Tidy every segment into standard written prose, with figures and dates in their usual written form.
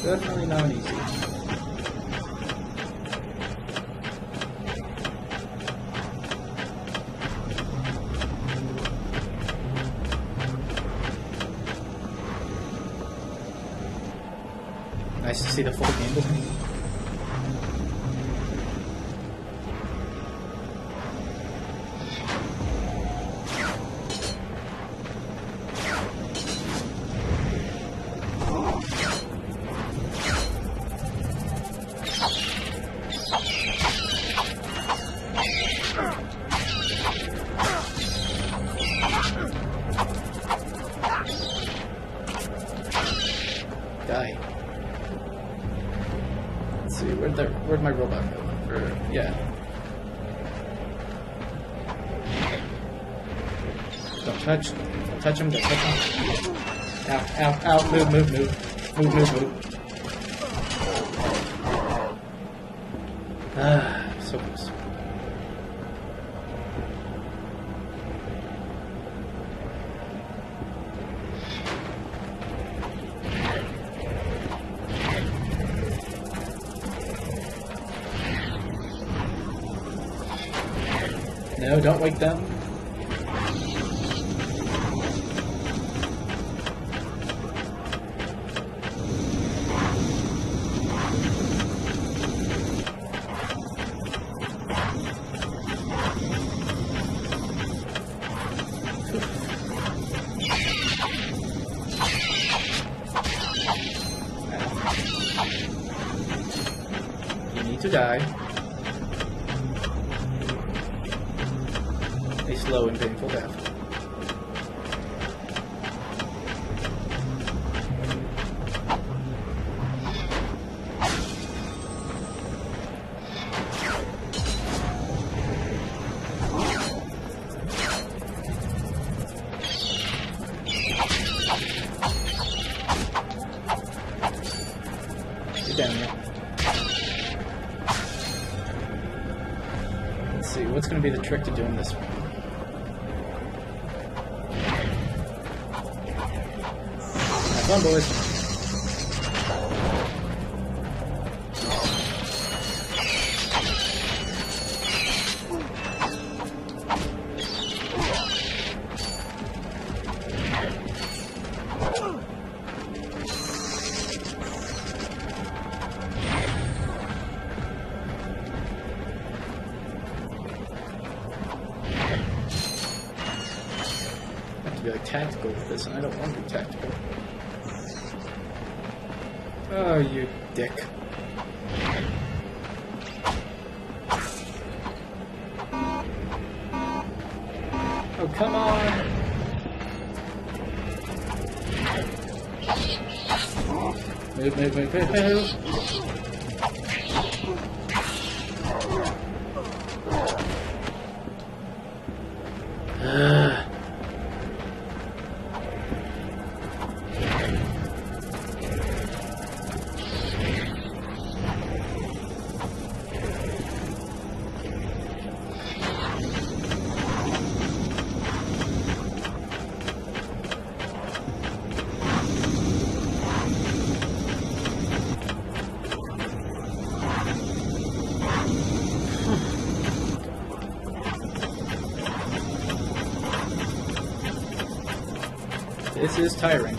Definitely not easy. Nice to see the full game. Die. Let's see, where'd my robot go? Yeah. Don't touch him, don't touch him. Ow, ow, ow, move. Ah, so close. No, don't wake them. You need to die. A slow and painful death. Get down here. Let's see, what's going to be the trick to doing this one? Come on, boys. I have to be like tactical with this, and I don't want to be tactical. Oh, you dick. Oh, come on! Move. This is tiring.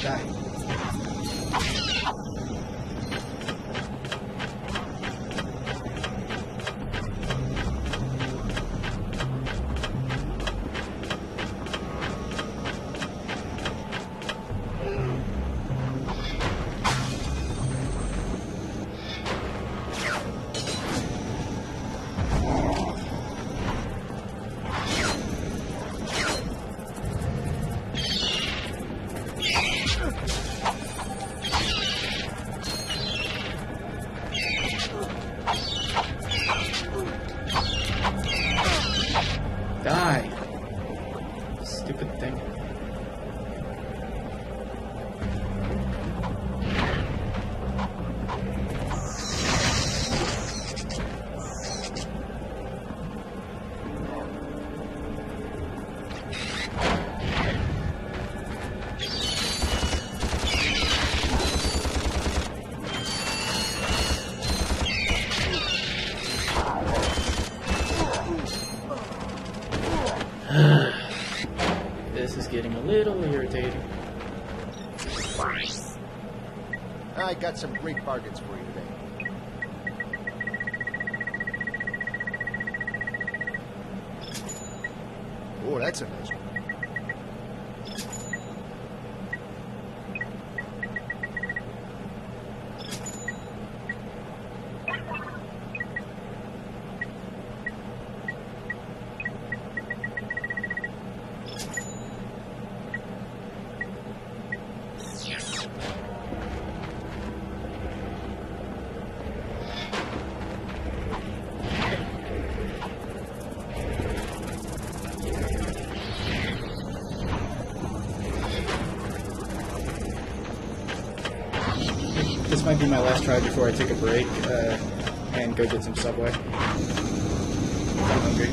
Die. Die. Stupid thing. This is getting a little irritating. I got some great bargains for you today. Oh, that's a nice one. This might be my last try before I take a break and go get some Subway. I'm hungry.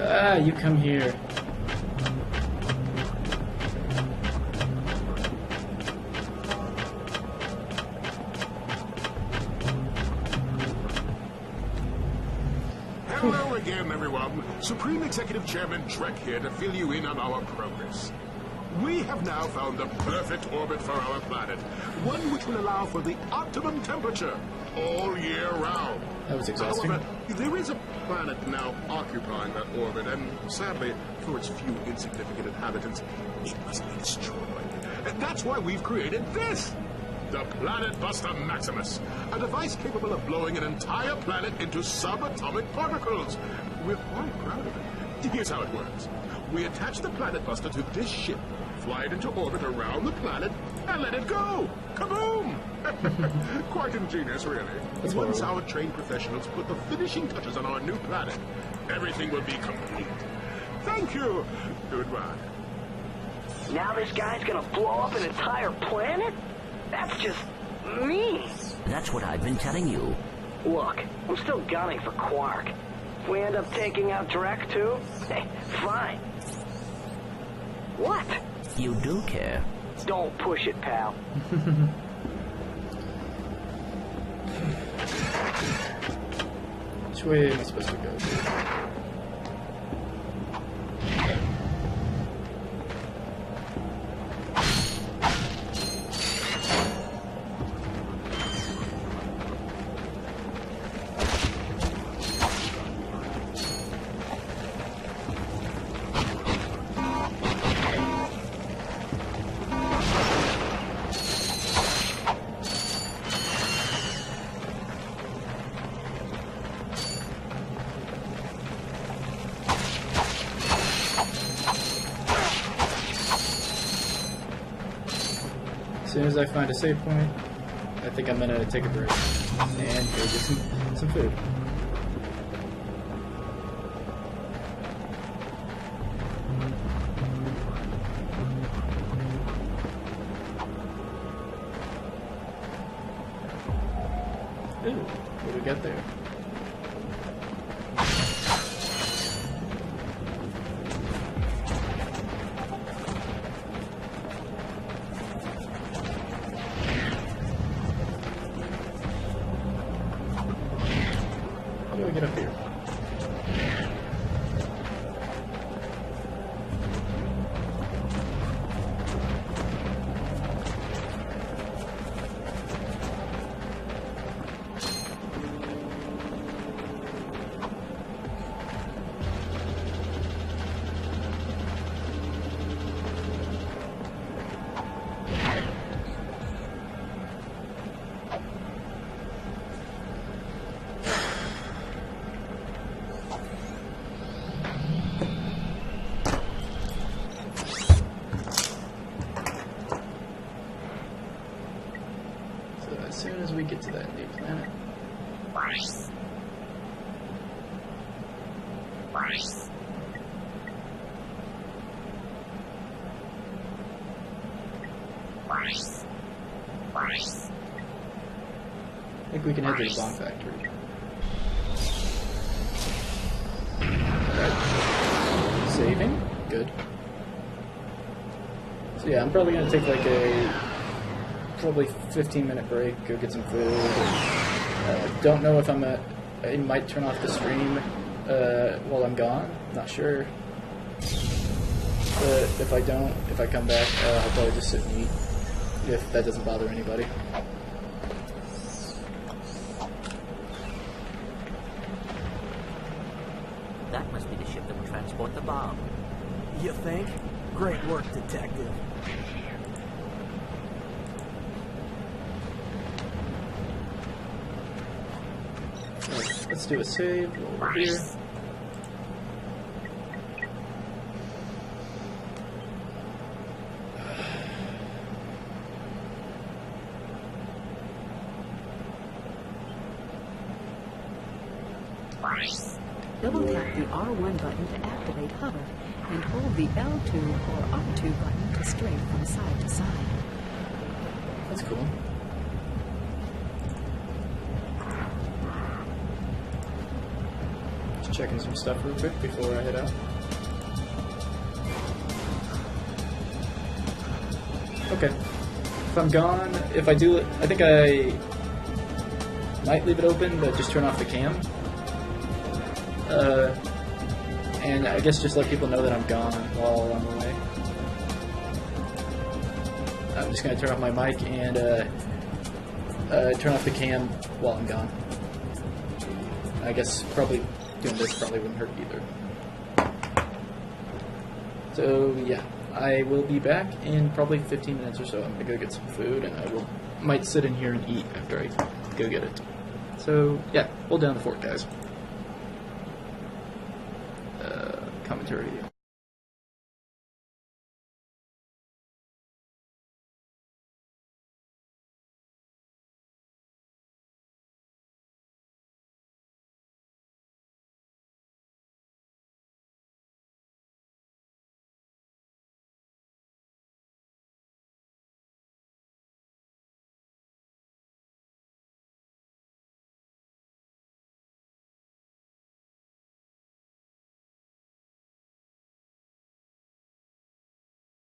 Ah, you come here. Hello again, everyone. Supreme Executive Chairman Drek here to fill you in on our progress. We have now found the perfect orbit for our planet, one which will allow for the optimum temperature all year round. That was exhausting. However, there is a planet now occupying that orbit, and sadly, for its few insignificant inhabitants, it must be destroyed. And that's why we've created this! The Planet Buster Maximus, a device capable of blowing an entire planet into subatomic particles. We're quite proud of it. Here's how it works. We attach the Planet Buster to this ship, fly it into orbit around the planet, and let it go! Kaboom! Quite ingenious, really. That's Once horrible. our trained professionals put the finishing touches on our new planet, everything will be complete. Thank you! Goodbye. Now this guy's gonna blow up an entire planet? That's just mean. That's what I've been telling you. Look, I'm still gunning for Quark. If we end up taking out Drek too, hey, fine. What? You do care. Don't push it, pal. Which way am I supposed to go? soon as I find a save point, I think I'm gonna take a break and go get some food. Ooh, what do we got there? How do I get up here? As soon as we get to that new planet. I think we can head to the bomb factory. Alright. Saving. Good. So yeah, I'm probably gonna take like a probably 15-minute break, go get some food. Don't know if I might turn off the stream while I'm gone. Not sure. But if I come back, I'll probably just sit and eat. If that doesn't bother anybody. That must be the ship that will transport the bomb. You think? Great work, Detective. Let's do a save over here. Double tap the R1 button to activate hover, and hold the L2 or R2 button to strafe from side to side. That's cool. Just checking some stuff real quick before I head out. Okay. If I'm gone, if I do it, I think I might leave it open, but just turn off the cam. And I guess just let people know that I'm gone while I'm away. I'm just going to turn off my mic and turn off the cam while I'm gone. I guess probably doing this probably wouldn't hurt either. So yeah, I will be back in probably 15 minutes or so. I'm going to go get some food, and I might sit in here and eat after I go get it. So yeah, hold down the fort, guys. Commentary